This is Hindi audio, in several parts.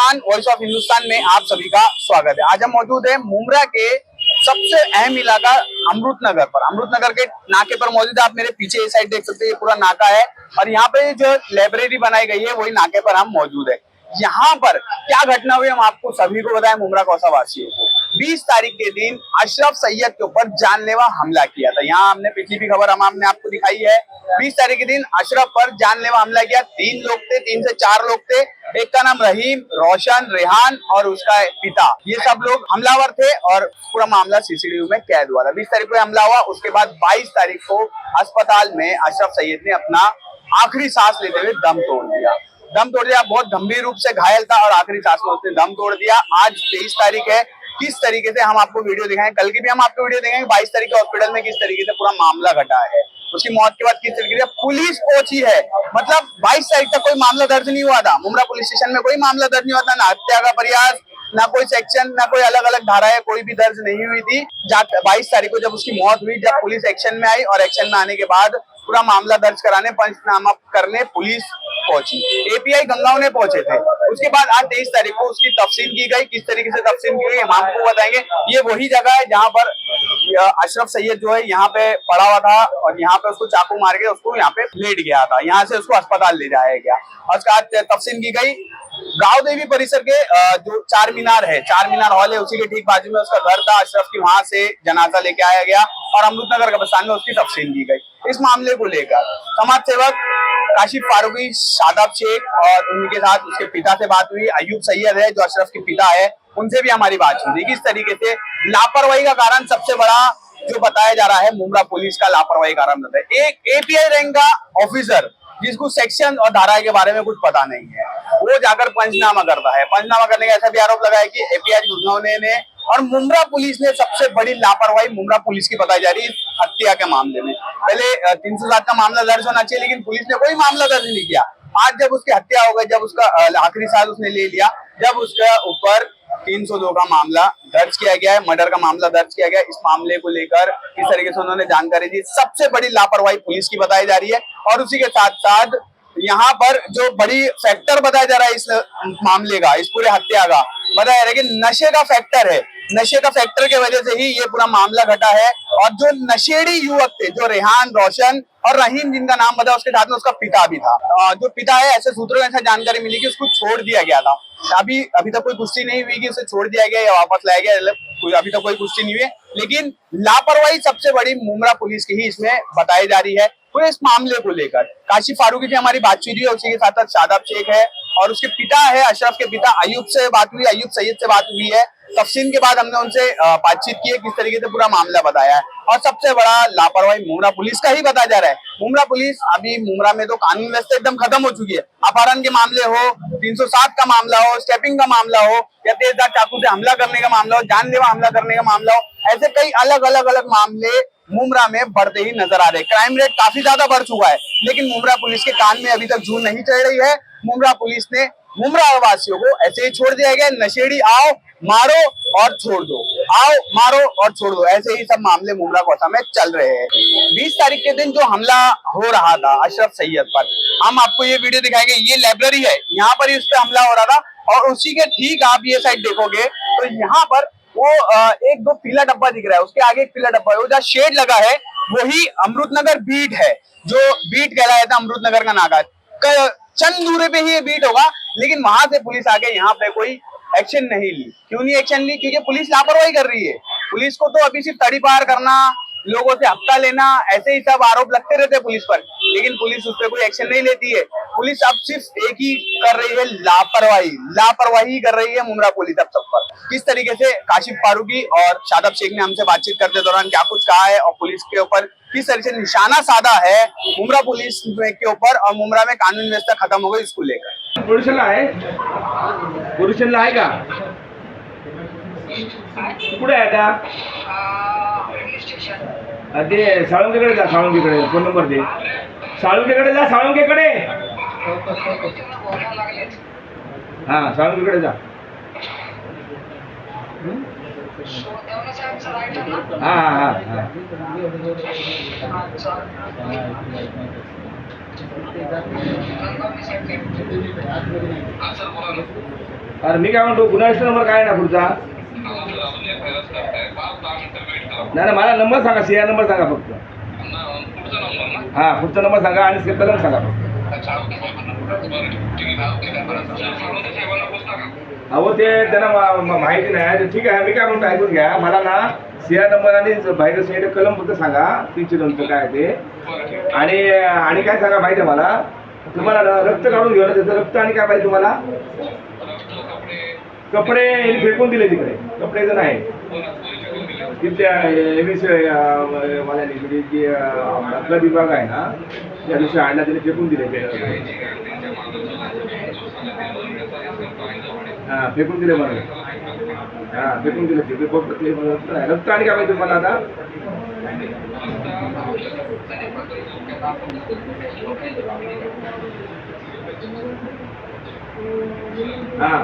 हिंदुस्तान, वॉइस ऑफ हिंदुस्तान में आप सभी का स्वागत है। आज हम मौजूद है मुमरा के सबसे अहम इलाका अमृतनगर पर। अमृतनगर के नाके पर मौजूद है। आप मेरे पीछे ये साइड देख सकते हैं, ये पूरा नाका है और यहाँ पे जो लाइब्रेरी बनाई गई है वही नाके पर हम मौजूद है। यहाँ पर क्या घटना हुई हम आपको सभी को बताएं, मुमरा कौसा वासियों को। 20 तारीख के दिन अशरफ सैयद के ऊपर जानलेवा हमला किया था। यहाँ हमने पिछली भी खबर हमने आपको दिखाई है। 20 तारीख के दिन अशरफ पर जानलेवा हमला किया। 3 लोग थे, 3 से 4 लोग थे। एक का नाम रहीम, रोशन, रेहान और उसका पिता, ये सब लोग हमलावर थे और पूरा मामला सीसीटीवी में कैद हुआ था। 20 तारीख को हमला हुआ। उसके बाद 22 तारीख को अस्पताल में अशरफ सैयद ने अपना आखिरी सांस लेते हुए दम तोड़ दिया। बहुत गंभीर रूप से घायल था और आखिरी सांस में उसने दम तोड़ दिया। आज 23 तारीख है। किस तरीके से हम आपको वीडियो दिखाएंगे, कल की भी हम आपको वीडियो दिखाएंगे। 22 तारीख के हॉस्पिटल में किस तरीके से पूरा मामला घटा है, उसकी मौत के बाद किस तरीके से पुलिस पहुंची है। मतलब 22 तारीख तक कोई मामला दर्ज नहीं हुआ था। मुमरा पुलिस स्टेशन में कोई मामला दर्ज नहीं हुआ था, ना हत्या का प्रयास, ना कोई सेक्शन, ना कोई अलग अलग धाराएं कोई भी दर्ज नहीं हुई थी। 22 तारीख को जब उसकी मौत हुई, जब पुलिस एक्शन में आई और एक्शन में आने के बाद पूरा मामला दर्ज कराने, पंचनामा करने पुलिस पहुंची। एपीआई गंगाओं ने पहुंचे थे। उसके बाद आज 23 तारीख को उसकी तफ्सील की गई। किस तरीके से तफ्सील की गई हम आपको बताएंगे। ये वही जगह है जहां पर अशरफ सैयद जो है यहाँ पे पड़ा हुआ था और यहाँ पे उसको चाकू मार के उसको यहाँ पे लेट गया था। यहाँ से उसको अस्पताल ले जाया गया और उसका आज तफ्सील की गई। गांव देवी परिसर के जो चार मीनार है, चार मीनार हॉल है, उसी के ठीक बाजू में उसका घर था। अशरफ की वहां से जनाजा लेके आया गया और अमृतनगर कब्रिस्तान में उसकी तफ्सील की गई। इस मामले को लेकर समाज सेवक काशिफ फारूकी, शादाब शेख और उनके साथ उसके पिता से बात हुई। अयूब सैयद है जो अशरफ के पिता है, उनसे भी हमारी बात हुई। किस तरीके से लापरवाही का कारण सबसे बड़ा जो बताया जा रहा है, मुमरा पुलिस का लापरवाही कारण होता है। एक एपीआई रैंक का ऑफिसर जिसको सेक्शन और धारा के बारे में कुछ पता नहीं है, वो जाकर पंचनामा करता है। पंचनामा करने का ऐसा भी आरोप लगाया कि एपीआई घुसनौने ने और मुमरा पुलिस ने सबसे बड़ी लापरवाही मुमरा पुलिस की बताई जा रही है हत्या के मामले में। पहले 307 का मामला दर्ज होना चाहिए, लेकिन पुलिस ने कोई मामला दर्ज नहीं किया। आज जब उसकी हत्या हो गई, जब उसका आखिरी सांस उसने ले लिया, जब उसका ऊपर 302 का मामला दर्ज किया गया है, मर्डर का मामला दर्ज किया गया। इस मामले को लेकर किस तरीके से उन्होंने जानकारी दी, सबसे बड़ी लापरवाही पुलिस की बताई जा रही है। और उसी के साथ साथ यहाँ पर जो बड़ी फैक्टर बताया जा रहा है इस मामले का, इस पूरे हत्या का बताया जा रहा है कि नशे का फैक्टर है। नशे का फैक्टर के वजह से ही ये पूरा मामला घटा है। और जो नशेड़ी युवक थे, जो रेहान, रोशन और रहीम जिनका नाम बताया, उसके साथ में उसका पिता भी था। जो पिता है, ऐसे सूत्रों में ऐसा जानकारी मिली कि उसको छोड़ दिया गया था। अभी तक कोई पुष्टि नहीं हुई कि उसे छोड़ दिया गया या वापस लाया गया, अभी तक कोई पुष्टि नहीं हुई है। लेकिन लापरवाही सबसे बड़ी मुमरा पुलिस की ही इसमें बताई जा रही है। तो इस मामले को लेकर काशिफ फारूकी से हमारी बातचीत हुई। उसी के साथ साथ शादाब शेख है और उसके पिता है, अशरफ के पिता अयूब से बात हुई, अयूब सैयद से बात हुई है। तफसील के बाद हमने उनसे बातचीत की है, किस तरीके से पूरा मामला बताया है। और सबसे बड़ा लापरवाही मुमरा पुलिस का ही बताया जा रहा है। मुमरा पुलिस, अभी मुमरा में तो कानून व्यवस्था एकदम खत्म हो चुकी है। अपहरण के मामले हो, 307 का मामला हो, स्टेपिंग का मामला हो, या तेजधार चाकू से हमला करने का मामला हो, जानलेवा हमला करने का मामला हो, ऐसे कई अलग अलग मामले मुमरा में बढ़ते ही नजर आ रहे हैं। क्राइम रेट काफी ज्यादा बढ़ चुका है, लेकिन मुमरा पुलिस के कान में अभी तक जूं नहीं चढ़ रही है। मुमरा पुलिस ने मुमरा वासियों को ऐसे ही छोड़ दिया गया। नशेड़ी आओ मारो और छोड़ दो, आओ मारो और छोड़ दो, ऐसे ही सब मामले मुमरा कोसा में चल रहे हैं। 20 तारीख के दिन जो हमला हो रहा था अशरफ सैयद पर, हम आपको ये वीडियो दिखाएंगे। ये लाइब्रेरी है, यहाँ पर ही उस पर हमला हो रहा था और उसी के ठीक आप ये साइड देखोगे तो यहाँ पर वो एक दो पीला डब्बा दिख रहा है, उसके आगे एक पीला डब्बा है, वो जहाँ शेड लगा है वही अमृतनगर बीट है, जो बीट कहलाया था अमृतनगर का नाका। चंद दूरी पे ही ये बीट होगा, लेकिन वहां से पुलिस आके यहाँ पे कोई एक्शन नहीं ली। क्यों नहीं एक्शन ली? क्योंकि पुलिस लापरवाही कर रही है। पुलिस को तो अभी सिर्फ तड़ी पार करना, लोगों से हफ्ता लेना, ऐसे ही सब आरोप लगते रहते हैं पुलिस पर, लेकिन पुलिस उस पर कोई एक्शन नहीं लेती है। पुलिस अब सिर्फ एक ही कर रही है, लापरवाही कर रही है मुमरा पुलिस अब सब पर। किस तरीके से काशिफ फारूकी और शादाब शेख ने हमसे बातचीत करते दौरान क्या कुछ कहा है और पुलिस के ऊपर किस तरह से निशाना साधा है मुमरा पुलिस के ऊपर, और मुमरा में कानून व्यवस्था खत्म हो गई, इसको लेकर पुरुषला आहे का? कुठे आहे आता? ते साळुंकेकडे जा, साळुंकेकडे फोन नंबर दे, साळुंकेकडे जा, साळुंकेकडे, हा साळुंकेकडे जा, हा हा हा अरे मी काय म्हणतो गुन्हा रजिस्टर नंबर काय आहे ना पुढचा? नाही नाही, मला नंबर सांगा, सीआर नंबर सांगा फक्त. हां पुढचा नंबर सांगा आणि कलम सांगा फक्त. अहो ते त्यांना माहिती नाही ते ठीक आहे. मी काय म्हणतो ऐकून घ्या. मला ना सीआर नंबर आणि बाहेर साईड कलम फक्त सांगा 302 काय ते. आणि काय सांगा माहिती आहे मला तुम्हाला रक्त काढून घेऊ ना त्याचं रक्त आणि काय पाहिजे तुम्हाला? कपडे फेकून दिले तिकडे. कपडे जर नाही तिथल्या वाल्याने म्हणजे जी अपघात विभाग आहे ना त्या दिवशी आणला त्याने फेकून दिले. हां फेकून दिले मला. हां फेकून दिले ते रक्त आणि काय पाहिजे तुम्हाला आता? हां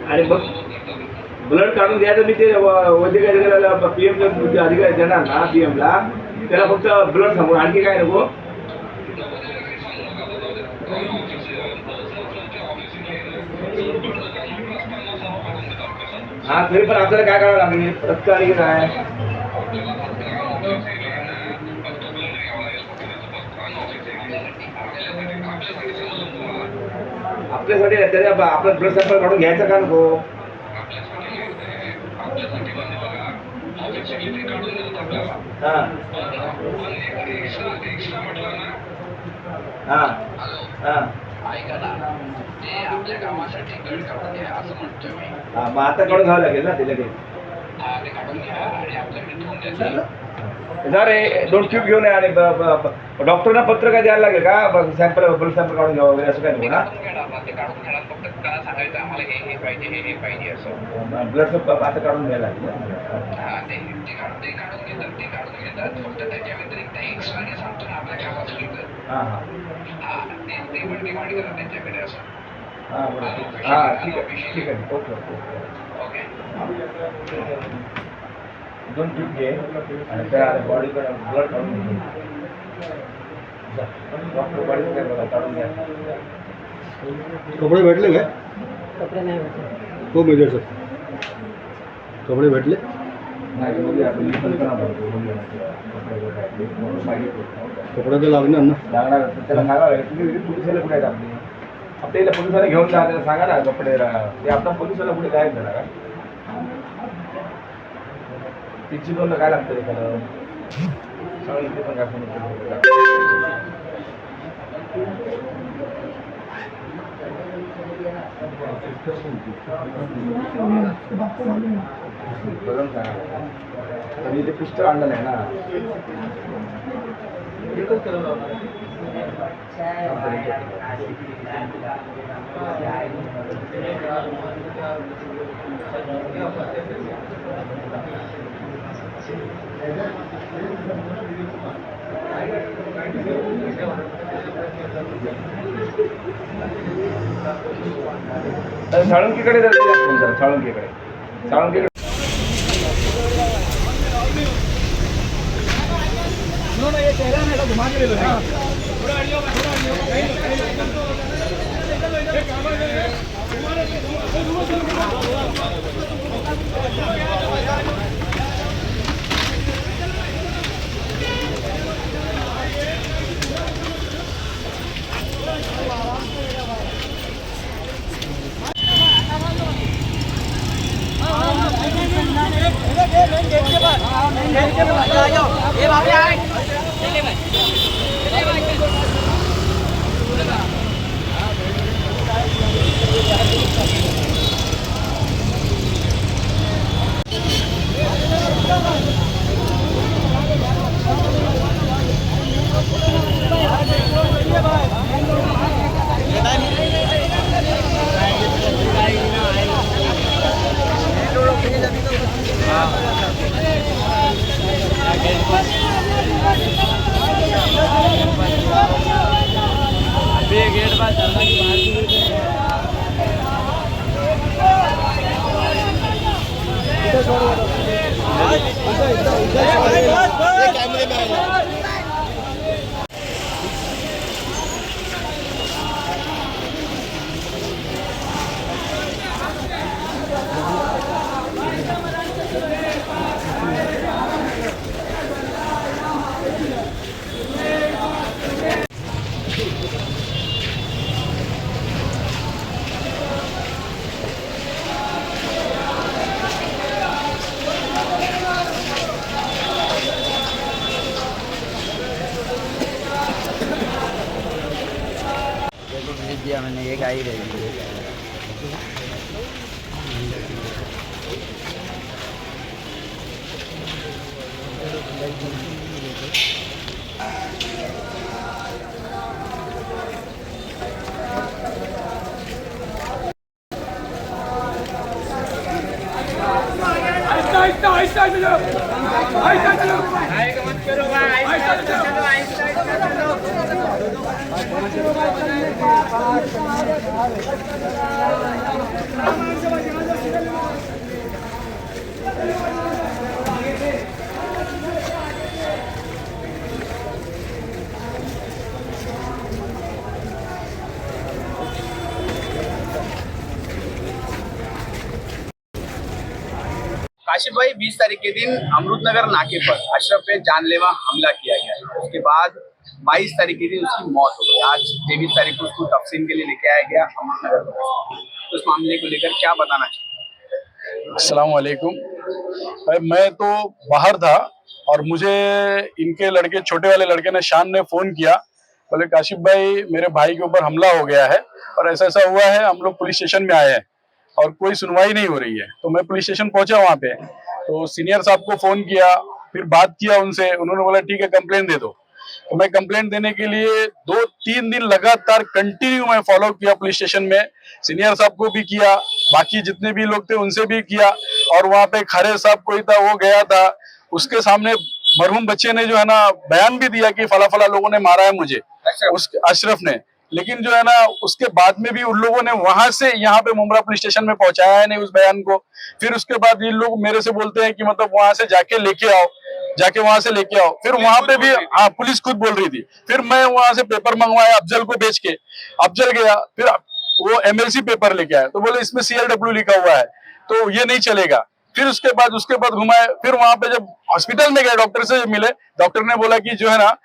आणि मग ब्लड काढून द्यायचं. मी ते वैद्यकीय अधिकाऱ्याला PM अधिकारी देणार ना PM ला त्याला फक्त ब्लड सांगू आणखी काय नको. हा तरी पण आपल्याला काय करावं लागेल? रक्त आणि काय आपल्यासाठी त्याने आपलं ब्लड सॅम्पल काढून घ्यायचं का नको? हां हां हां हां मग आता काढून घ्यावं लागेल ना ते लगेच. रे 2 ट्यूब घेऊन ये आणि डॉक्टरना पत्र काय द्यायला लागेल का? सॅम्पल ब्लड सॅम्पल काढून घ्यावं वगैरे असं काय नको ना? ब्लड सॅम्पल आता काढून घ्यायला लागेल. हां हां हां बरोबर. हां ठीक आहे ठीक आहे. Okay okay. 2 ट्यूब घे आणि त्या बॉडीकडे ब्लड काढून घे. डॉक्टर बॉडी काय बघा काढून घ्या. कपडे भेटले काय? कपडे नाही भेटले. हो मेजर सर कपडे भेटले नाही बघूया आपण पण करा कपडे तर लागणार ना. लागणार त्याला सांगा तुम्ही पोलिसाला कुठे आहेत आपली आपल्याला पोलिसाला घेऊन जा त्याला सांगा ना कपडे ते आपला पोलिसाला कुठे गायब झाला का? 302 काय लागतं एखादं सांगा इथे पण काय फोन बघून सांगा. आणि इथे पिस्टल आणलं नाही ना. साळुंकीकडे जायचं साळुंकीकडे गेट बाहर चलना की बात दिया मैंने, एक आई रहेगी। काशिफ भाई, 20 तारीख के दिन अमृतनगर नाके पर अशरफ पे जानलेवा हमला किया गया। उसके बाद 22 तारीख के दिन उसकी मौत हो गई। आज 23 तारीख को उसको तफसीम के लिए लेके आया गया अमृतनगर पर। उस मामले को लेकर क्या बताना चाहिए? अस्सलाम वालेकुम भाई, मैं तो बाहर था और मुझे इनके लड़के, छोटे वाले लड़के ने, शान ने फोन किया। बोले काशिफ भाई, मेरे भाई के ऊपर हमला हो गया है और ऐसा ऐसा हुआ है, हम लोग पुलिस स्टेशन में आए हैं और कोई सुनवाई नहीं हो रही है। तो मैं पुलिस स्टेशन पहुंचा वहां पे, तो सीनियर साहब को फोन किया, फिर बात किया उनसे, उन्होंने बोला ठीक है कंप्लेन दे दो। तो मैं कंप्लेंट देने के लिए 2-3 दिन लगातार कंटिन्यू मैं फॉलो किया पुलिस स्टेशन में। सीनियर साहब को भी किया, बाकी जितने भी लोग थे उनसे भी किया, और वहां पे खारे साहब कोई था वो गया था, उसके सामने मरहूम बच्चे ने जो है ना बयान भी दिया कि फला फला लोगों ने मारा है मुझे, उस अशरफ ने। लेकिन जो है ना उसके बाद में भी उन लोगों ने वहां से यहाँ पे मुमरा पुलिस स्टेशन में पहुंचाया है नहीं उस बयान को। फिर उसके बाद ये लोग मेरे से बोलते हैं कि मतलब वहां से जाके लेके आओ, जाके वहां से लेके आओ। फिर वहां पे भी हाँ, पुलिस खुद बोल रही थी। फिर मैं वहां से पेपर मंगवाया अफजल को भेज के, अफजल गया, फिर वो MLC पेपर लेके आया, तो बोले इसमें CLW लिखा हुआ है तो ये नहीं चलेगा। फिर उसके बाद घुमाए। फिर वहां पे जब हॉस्पिटल में गए, डॉक्टर से मिले, डॉक्टर ने बोला कि जो है ना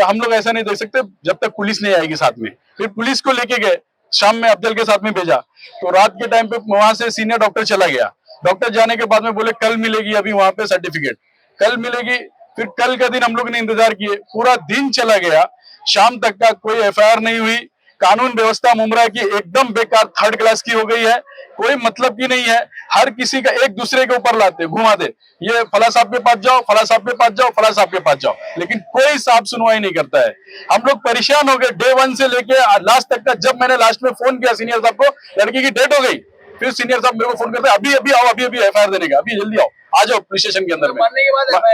हम लोग ऐसा नहीं देख सकते जब तक पुलिस नहीं आएगी साथ में। फिर पुलिस को लेके गए, शाम में अफजल के साथ में भेजा, तो रात के टाइम पे वहां से सीनियर डॉक्टर चला गया। डॉक्टर जाने के बाद में बोले कल मिलेगी अभी वहां पे सर्टिफिकेट, कल मिलेगी। फिर कल का दिन हम लोग ने इंतजार किए, पूरा दिन चला गया, शाम तक का कोई FIR नहीं हुई। कानून व्यवस्था मुमरा की एकदम बेकार, 3rd क्लास की हो गई है, कोई मतलब की नहीं है। हर किसी का एक दूसरे के ऊपर लाते घुमाते, ये फला साहब के पास जाओ, फला साहब के पास जाओ, फला साहब के पास जाओ, लेकिन कोई साहब सुनवाई नहीं करता है। हम लोग परेशान हो गए डे 1 से लेके लास्ट तक का। जब मैंने लास्ट में फोन किया सीनियर साहब को, लड़की की डेट हो गई, फिर सीनियर साहब मेरे को फोन करते, अभी अभी आओ, अभी अभी FIR देने का, अभी जल्दी आओ, आ जाओ पुलिस स्टेशन के अंदर में।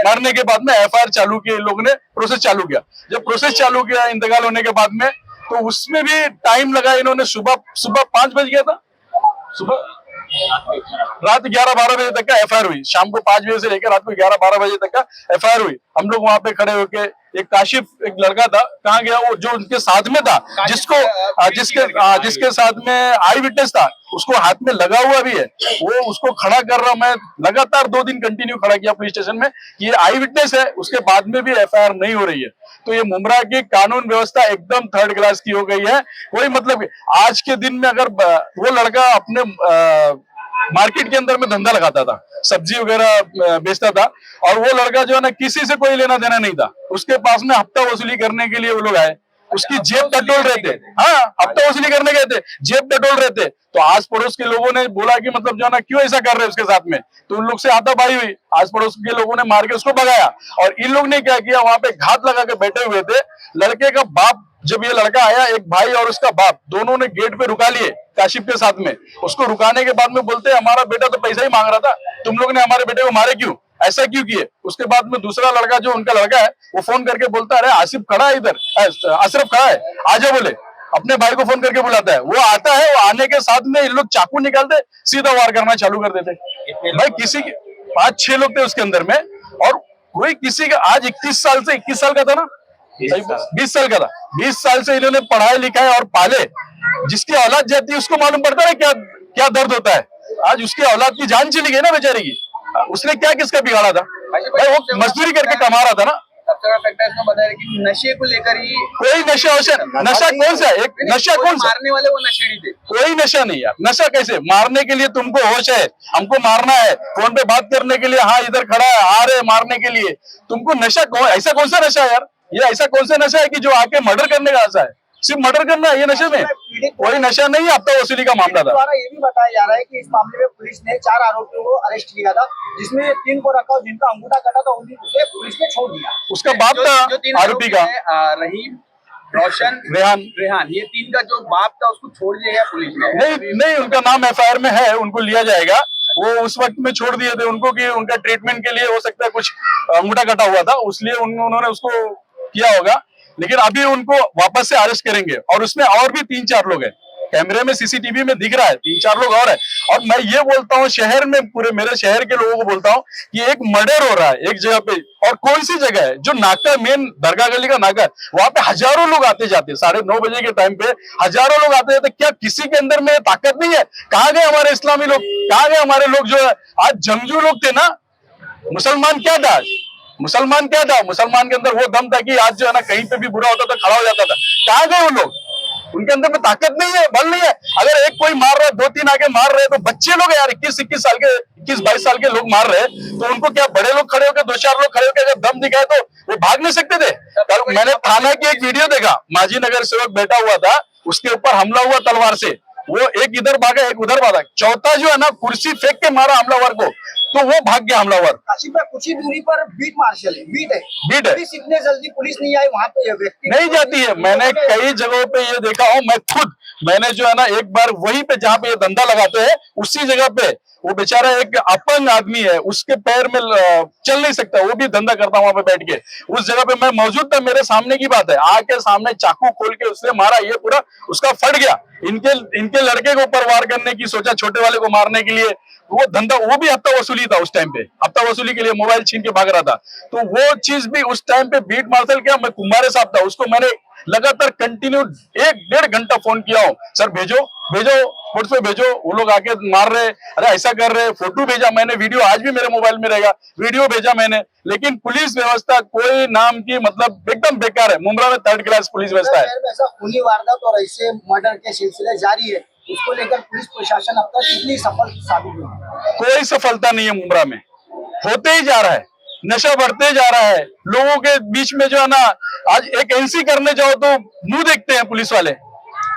मरने के बाद में FIR चालू की, इन लोगों ने प्रोसेस चालू किया। जब प्रोसेस चालू किया इंतकाल होने के बाद में, तो उसमें भी टाइम लगा। इन्होंने सुबह 5 बज गया था, सुबह रात 11-12 बजे तक का FIR हुई। शाम को 5 बजे से लेकर रात को 11-12 बजे तक का FIR हुई। हम लोग वहां पे खड़े होके, एक काशिफ एक लड़का था, कहाँ गया वो जो उनके साथ में था, जिसके साथ में आई विटनेस था, उसको हाथ में लगा हुआ भी है, वो उसको खड़ा कर रहा। मैं लगातार 2 दिन कंटिन्यू खड़ा किया पुलिस स्टेशन में कि ये आई विटनेस है, उसके बाद में भी FIR नहीं हो रही है। तो ये मुमरा की कानून व्यवस्था एकदम 3rd क्लास की हो गई है, कोई मतलब। आज के दिन में अगर वो लड़का अपने मार्केट के अंदर में धंधा लगाता था, सब्जी वगैरह बेचता था, और वो लड़का जो है ना किसी से कोई लेना देना नहीं था, उसके पास में हफ्ता वसूली करने के लिए वो लोग आए, उसकी जेब टटोल रहे थे। हाँ, हफ्ता वसूली करने गए थे, जेब टटोल रहे थे। तो आस पड़ोस के लोगों ने बोला कि मतलब जो है ना क्यों ऐसा कर रहे हैं उसके साथ में, तो उन लोग से हाथापाई हुई, आस पड़ोस के लोगों ने मार के उसको भगाया। और इन लोग ने क्या किया, वहां पे घात लगा के बैठे हुए थे। लड़के का बाप, जब ये लड़का आया, एक भाई और उसका बाप, दोनों ने गेट पे रुका लिए काशिफ के साथ में। उसको रुकाने के बाद में बोलते हमारा बेटा तो पैसा ही मांग रहा था, तुम लोग ने हमारे बेटे को मारे क्यों, ऐसा क्यों किए। उसके बाद में दूसरा लड़का जो उनका लड़का है, वो फोन करके बोलता अरे आसिफ खड़ा है इधर, अशरफ खड़ा है, आजा, बोले अपने भाई को फोन करके बुलाता है। वो आता है, वो आने के साथ में इन लोग चाकू निकालते, सीधा वार करना चालू कर देते। भाई किसी की 5-6 लोग थे उसके अंदर में, और कोई किसी का आज 21 साल से 21 साल का था ना, 20 साल का था, 20 साल से इन्होंने पढ़ाया लिखा है और पाले, जिसकी औलाद जाती है उसको मालूम पड़ता है क्या क्या दर्द होता है। आज उसकी औलाद की जान चली गई ना बेचारी की, उसने क्या किसका बिगाड़ा था भाई, वो मजदूरी करके कमा रहा था ना। सबसे बड़ा फैक्टर इसमें बताया कि नशे को लेकर ही कोई नशा नशा कौन सा है? एक नशा कौन सा? मारने वाले वो नशेड़ी थे। कोई नशा नहीं यार, नशा कैसे? मारने के लिए तुमको होश है, हमको मारना है, फोन पे बात करने के लिए हाँ इधर खड़ा है, आ रहे मारने के लिए, तुमको नशा ऐसा कौन सा नशा है यार? ये ऐसा कौन सा नशा है कि जो आके मर्डर करने का आशा है? सिर्फ मर्डर करना है ये नशे में? कोई नशा नहीं, हफ्ता वसूली का मामला था। द्वारा ये भी बताया जा रहा है कि इस मामले में पुलिस ने 4 आरोपियों को अरेस्ट किया था, जिसमें 3 को रखा और जिनका अंगूठा कटा था उसे पुलिस ने छोड़ दिया। उसका बाप था आरोपी का, रहीम, रोशन, रेहान, ये 3 का जो बाप था उसको छोड़ दिया गया पुलिस ने। नहीं, उनका नाम एफआईआर में है, उनको लिया जाएगा। वो उस वक्त में छोड़ दिए थे उनको कि उनका ट्रीटमेंट के लिए हो सकता है कुछ अंगूठा कटा हुआ था, इसलिए उन्होंने उसको किया होगा, लेकिन अभी उनको वापस से अरेस्ट करेंगे। और उसमें और भी 3-4 लोग हैं, कैमरे में सीसीटीवी में दिख रहा है, 3-4 लोग और है। और मैं ये बोलता हूँ शहर में, पूरे मेरे शहर के लोगों को बोलता हूँ कि एक मर्डर हो रहा है एक जगह पे, और कौन सी जगह है जो नाका, मेन दरगाह गली का नाका है, वहां पे हजारों लोग आते जाते, 9:30 बजे के टाइम पे हजारों लोग आते जाते। क्या किसी के अंदर में ताकत नहीं है? कहाँ गए हमारे इस्लामी लोग, कहाँ गए हमारे लोग जो है आज जंगजू लोग थे ना? मुसलमान क्या था? मुसलमान के अंदर वो दम था कि आज जो है ना कहीं पे भी बुरा होता था खड़ा हो जाता था। कहाँ गए वो लोग? उनके अंदर में ताकत नहीं है, बल नहीं है। अगर एक कोई मार रहा है, 2-3 आगे मार रहे हैं, तो बच्चे लोग यार 21-21 साल के, 21-22 साल के लोग मार रहे हैं, तो उनको क्या बड़े लोग खड़े होकर 2-4 लोग खड़े होकर अगर दम दिखाए तो वो भाग नहीं सकते थे? कल मैंने थाना की एक वीडियो देखा, माजी नगर सेवक बैठा हुआ था, उसके ऊपर हमला हुआ तलवार से, वो एक इधर भागा एक उधर भागा, चौथा जो है ना कुर्सी फेंक के मारा हमलावर को, तो वो भाग गया हमलावर। काशी पे कुछ ही दूरी पर बीट मार्शल है, बीट है। पुलिस इतने जल्दी पुलिस नहीं आई वहाँ पे, व्यक्ति नहीं जाती है। मैंने कई जगहों पे ये देखा हूँ, मैंने जो है ना एक बार वहीं पे जहाँ पे ये धंधा लगाते हैं उसी जगह पे, वो बेचारा एक अपंग आदमी है, उसके पैर में चल नहीं सकता, वो भी धंधा करता वहां पे बैठ के, उस जगह पे मैं मौजूद था, मेरे सामने की बात है, आके सामने चाकू खोल के उसने मारा, ये पूरा उसका फट गया। इनके लड़के को ऊपर वार करने की सोचा, छोटे वाले को मारने के लिए, वो धंधा, वो भी हफ्ता वसूली था उस टाइम पे, हफ्ता वसूली के लिए मोबाइल छीन के भाग रहा था। तो वो चीज भी उस टाइम पे बीट मार्शल क्या, मैं कुम्हारे साहब था, उसको मैंने लगातार कंटिन्यू 1-1.5 घंटा फोन किया हूँ, सर भेजो व्हाट्सएप भेजो, वो लोग आके मार रहे, अरे ऐसा कर रहे, फोटो भेजा मैंने, वीडियो आज भी मेरे मोबाइल में रहेगा, वीडियो भेजा मैंने, लेकिन पुलिस व्यवस्था कोई नाम की, मतलब एकदम बेकार है। मुंब्रा में 3rd क्लास पुलिस व्यवस्था है। ऐसा खूनी वारदात और ऐसे मर्डर के सिलसिले जारी है, उसको लेकर पुलिस प्रशासन अब तक कितनी सफल साबित हुई? कोई सफलता नहीं है मुंब्रा में, होते ही जा रहा है, नशा बढ़ते जा रहा है, लोगों के बीच में जो है ना, आज एक एनसी करने जाओ तो मुंह देखते हैं पुलिस वाले,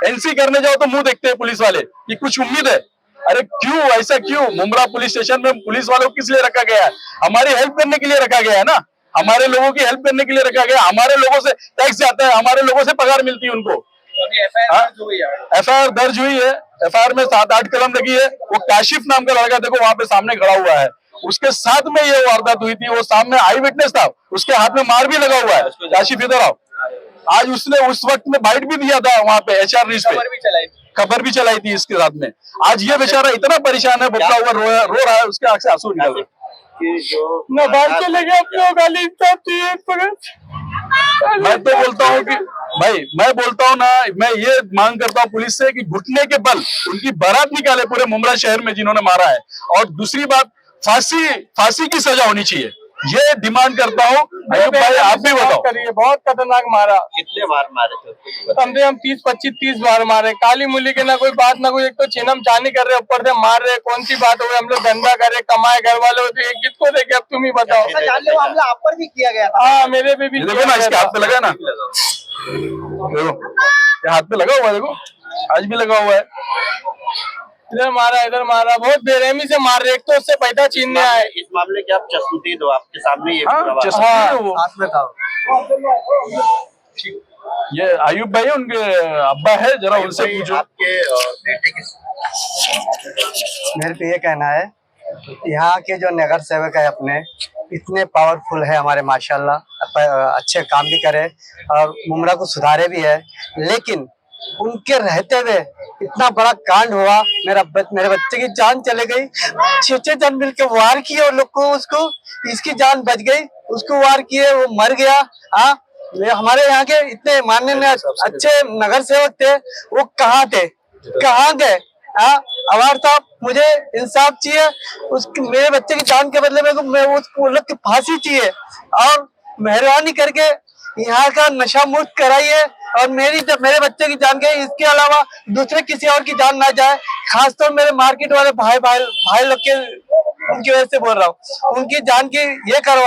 एनसी करने जाओ तो मुंह देखते हैं पुलिस वाले कि कुछ उम्मीद है। अरे क्यों, ऐसा क्यों? मुंब्रा पुलिस स्टेशन में पुलिस वालों को किस लिए रखा गया है? हमारी हेल्प करने के लिए रखा गया है ना, हमारे लोगों की हेल्प करने के लिए रखा गया, हमारे लोगों से टैक्स जाता है, हमारे लोगों से पगार मिलती है उनको। एफआईआर दर्ज हुई है, एफआईआर में 7-8 कलम लगी है। वो काशिफ नाम का लड़का देखो वहां पे सामने खड़ा हुआ है, उसके साथ में ये वारदात हुई थी, वो सामने आई विटनेस था, उसके हाथ में मार भी लगा हुआ है। काशिफ इधर आओ, आज उसने उस वक्त में बाइट भी दिया था वहां पे HR न्यूज पे, खबर भी चलाई थी इसके साथ में। आज ये बेचारा इतना परेशान है, बदला हुआ रो रहा है, उसके आंख से आंसू निकल रहे। मैं तो बोलता हूँ कि भाई, मैं बोलता हूँ ना, मैं ये मांग करता हूँ पुलिस से कि घुटने के बल उनकी बारात निकाले पूरे मुंब्रा शहर में जिन्होंने मारा है। और दूसरी बात, फांसी की सजा होनी चाहिए, ये डिमांड करता हूँ। अयूब भाई आप भी बताओ। करिए, बहुत खतरनाक मारा। कितने बार मारे थे? कम से कम 20-25-30 बार मारे। काली मूली के ना कोई बात ना कोई, एक तो चिनम चानी कर रहे, ऊपर से मार रहे। कौन सी बात हो गई? हम लोग धंधा करे, कमाए, घर वाले होते, किसको देखे? अब तुम ही बताओ। जानलेवा हमला आप पर भी किया गया था। हाँ, मेरे पे भी। देखो ना, इसके हाथ पे लगा ना, देखो ये हाथ पे लगा हुआ है, देखो आज भी लगा हुआ है। इधर मारा, बहुत बेरहमी से मार रहे। एक तो उससे पैसा छीनने आए। इस मामले की आप चश्मदीद हो, आपके सामने ये हाथ में था। ये अयूब भाई उनके अब्बा है, जरा उनसे पूछो। आपके बेटे के मेरे को ये कहना है, यहाँ के जो नगर सेवक है अपने, इतने पावरफुल है हमारे, माशाल्लाह अच्छे काम भी करे और मुंब्रा को सुधारे भी है, लेकिन उनके रहते हुए इतना बड़ा कांड हुआ, मेरे बच्चे की जान चले गई। 6 जन मिलकर वार किए उन लोग को, उसको, इसकी जान बच गई, उसको वार किए, वो मर गया। हाँ, हमारे यहाँ के इतने माननीय अच्छे नगर सेवक थे, वो कहाँ थे, कहाँ गए? हाँ, अवार साहब, मुझे इंसाफ चाहिए। उसके मेरे बच्चे की जान के बदले में उसको लोग की फांसी चाहिए, और मेहरबानी करके यहाँ का नशा मुक्त कराइए, और मेरे बच्चे की जान गई, इसके अलावा दूसरे किसी और की जान ना जाए। खासतौर मेरे मार्केट वाले भाई लोग के, उनकी वजह से बोल रहा हूँ, उनकी जान की ये करो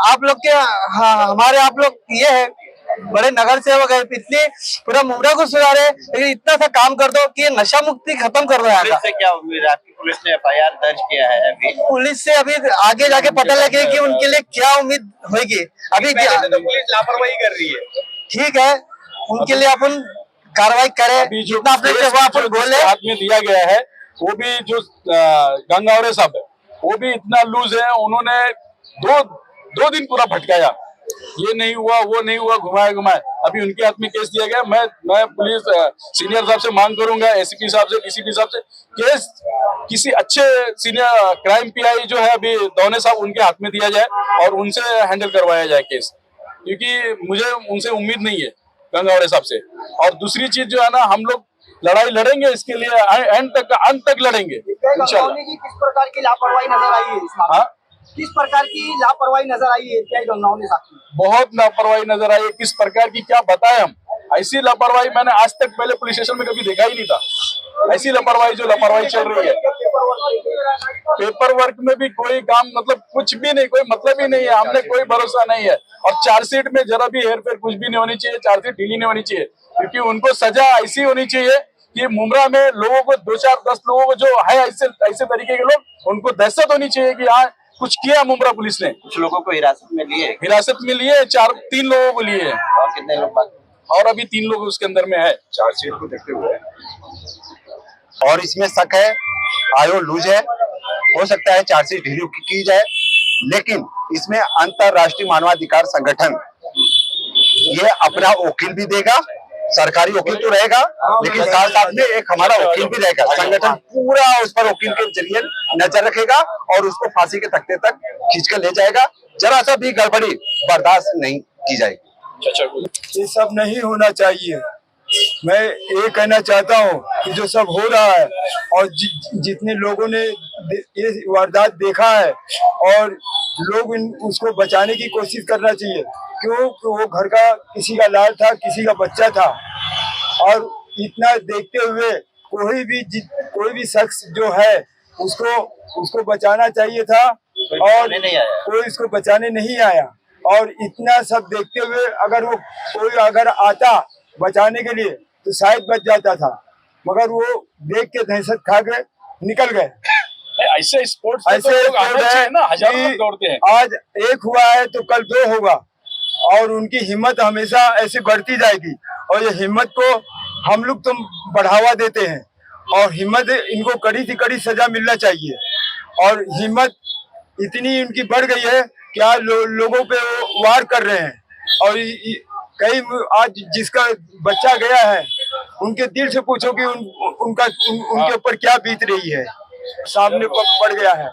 आप लोग के। हाँ, हमारे आप लोग ये है, बड़े नगर सेवक है, इतने पूरा मुमरा को सुधारे, लेकिन इतना सा काम कर दो कि ये नशा मुक्ति खत्म कर दो यहाँ का। पुलिस से क्या उम्मीद है आपकी? पुलिस ने FIR दर्ज किया है अभी। पुलिस से अभी आगे जाके पता लगे कि उनके लिए क्या उम्मीद होगी। अभी तो पुलिस लापरवाही कर रही है। ठीक है, उनके लिए अपन कार्रवाई करें, अभी जो जितना अपने से वो अपन बोले। हाथ में दिया गया है, वो भी जो गंगावरे साहब है, वो भी इतना लूज है, उन्होंने दो दिन पूरा भटकाया, ये नहीं हुआ, वो नहीं हुआ, घुमाए। अभी उनके हाथ में केस दिया गया। मैं पुलिस सीनियर साहब से मांग करूंगा, एसीपी साहब से, डीसीपी साहब से, केस किसी अच्छे सीनियर क्राइम PI जो है अभी दोने साहब, उनके हाथ में दिया जाए और उनसे हैंडल करवाया जाए केस, क्योंकि मुझे उनसे उम्मीद नहीं है, गंगावरे साहब से। और दूसरी चीज जो है ना, हम लोग लड़ाई लड़ेंगे इसके लिए, अंत तक लड़ेंगे इंशाल्लाह। किस प्रकार की लापरवाही नजर आई है इस मामले में? किस प्रकार की लापरवाही नजर आई है क्या गंगाओं ने साथ में? बहुत लापरवाही नजर आई है। किस प्रकार की क्या बताएं हम, ऐसी लापरवाही मैंने आज तक पहले पुलिस स्टेशन में कभी देखा ही नहीं था। ऐसी लापरवाही जो लापरवाही चल रही है, पेपर वर्क में भी कोई काम, मतलब कुछ भी नहीं, कोई मतलब ही नहीं है, हमने कोई भरोसा नहीं है। और चार्जशीट में जरा भी हेर फेर कुछ भी नहीं होनी चाहिए, चार्जशीट ढीली नहीं होनी चाहिए, क्योंकि उनको सजा ऐसी होनी चाहिए कि मुमरा में लोगों को 2, 4, 10 लोगों को जो है ऐसे तरीके के लोग, उनको दहशत होनी चाहिए कि हाँ कुछ किया मुमरा पुलिस ने। कुछ लोगों को हिरासत में लिए, 3 लोगों को लिए, और कितने लोग बाकी? और अभी 3 लोग उसके अंदर में है चार्जशीट को देखते हुए। और इसमें शक है, आयो लूज है, हो सकता है चार्जशीट ढीली की जाए, लेकिन इसमें अंतरराष्ट्रीय मानवाधिकार संगठन ये अपना वकील भी देगा, सरकारी वकील तो रहेगा, लेकिन साथ साथ में एक हमारा वकील भी रहेगा। संगठन पूरा उस पर वकील के जरिए नजर रखेगा और उसको फांसी के तख्ते तक खींचकर ले जाएगा। जरा सा भी गड़बड़ी बर्दाश्त नहीं की जाएगी। ये सब नहीं होना चाहिए। मैं ये कहना चाहता हूँ कि जो सब हो रहा है, और जितने लोगों ने ये वारदात देखा है, और लोग उसको बचाने की कोशिश करना चाहिए, क्यों? वो घर का किसी का लाल था, किसी का बच्चा था, और इतना देखते हुए कोई भी शख्स जो है उसको बचाना चाहिए था, और कोई उसको बचाने नहीं आया। और इतना सब देखते हुए अगर कोई आता बचाने के लिए तो शायद बच जाता था, मगर वो देख के दहशत खा के निकल गए। ऐसे स्पोर्ट्स ऐसे लोग आना चाहिए ना, हजारों लोग दौड़ते हैं। आज एक हुआ है तो कल 2 होगा, और उनकी हिम्मत हमेशा ऐसे बढ़ती जाएगी, और ये हिम्मत को हम लोग तो बढ़ावा देते हैं, और हिम्मत इनको कड़ी से कड़ी सजा मिलना चाहिए। और हिम्मत इतनी इनकी बढ़ गई है कि आज लोगों पे वार कर रहे हैं, और कई आज जिसका बच्चा गया है उनके दिल से पूछो कि उनके ऊपर क्या बीत रही है, सामने पड़ गया है।